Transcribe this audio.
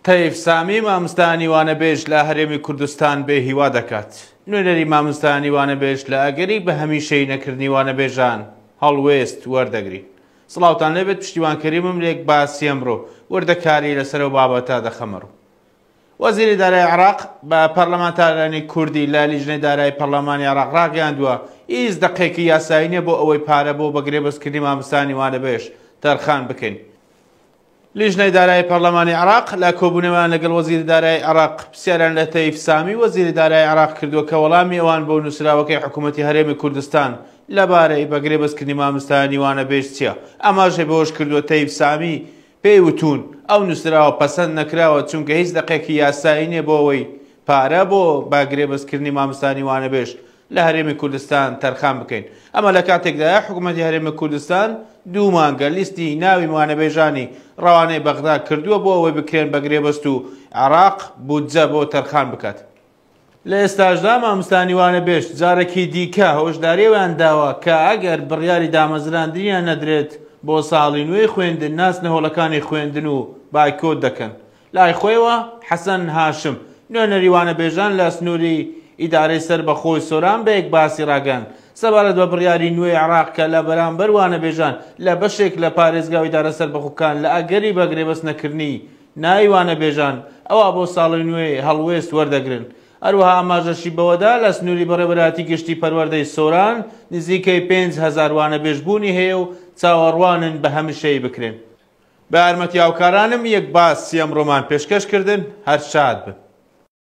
تەیف سامی مامۆستانی وانەبێژ لە هەرێمی کوردستان بێ هیوا دەکات. نوێنەری مامۆستانی وانەبێژ لە ئەگەری بە هەمیشەی نەکردنی وانەبێژان هەڵوێست وەردەگرین. سڵاوتان لێبێت، پشتیوانکەریمم لێک باسی ئەمڕۆ وەردەکاری لەسەر و بابەتە دەخەمەڕ. وەزیری دارایی عێراق بە پەرلەمانتارانی کوردی لە لیژنەی دارایی پەرلەمانی عێراق ڕاگەیاندووە هیچ دەقێکی یاسایی نییە بۆ ئەوەی پارە بۆ بەگرێبەستکردنی مامۆستانی وانەبێژ تەرخان بکەین. لیژنەی دارایی پەرلەمانی عێراق لە کۆبوونەوەیان لەگەڵ وەزیری دارایی عێراق پرسیاریان لە تەیف سامی وەزیری دارایی عێراق کردووە کە وەڵامی ئەوان بۆ نووسراوەکەی حکوومەتی هەرێمی کوردستان لەبارەی بەگرێبەستکردنی مامۆستانی وانەبێژ چییە؟ ئەماژەی بەهۆش کردووە تەیف سامی پێی وتون ئەو نووسراوە پەسەند نەکراوە چونکە هیچ دەقێکی یاسایی نییە بۆ ئەوەی پارە بۆ بەگرێبەستکردنی مامۆستانی وانەبێژ لە هەرێمی کوردستان تەرخان بکەین. ئەمە لە کاتێکدا حکوومەتی هەرێمی کوردستان دوو مانگە لیستی ناوی وانەبێژانی ڕەوانەی بەغدا کردووە بۆ ئەوەی بکرێن بەگرێبەست و عێراق بودجە بۆ تەرخان بکات. لە ئێستاشدا مامۆستانی وانەبێژ جارێکی دیکە هۆشداریەوەیان داوە کە ئەگەر بڕیاری دامەزراندنیان نەدرێت بۆ ساڵی نوێی خوێندن ناچنە هۆڵەکانی خوێندن و بایکۆت دەکەن. لای خۆیەوە حەسەن هاشم نوێنەری وانەبێژان لە سنووری ئیدارەی سەربەخۆی سۆران بە یەک باسی ڕاگەن سەبارەت بە بڕیاری نوێی عێراق کە لە بەرامبەر وانەبێژان لە بەشێک لە پارێزگای ئیدارە سەربەخۆکان لە ئەگەری بەگرێبەست نەکردنی ناوی وانەبێژان ئەوە بۆ ساڵی نوێ هەڵوێست وەردەگرن. هەروەها ئاماژەشی بەوەدا لە سنووری بەڕێوەبەراتی گشتی پەروەردەی سۆران نزیکەی 5,000 وانەبێژبوونی هەیە و چاوەڕوانن بە هەمیشەی بکرێن. بە یارمەتی هاوکارانم یەک باسی ئەمڕۆمان پێشکەش کردن، هەر شاد بن.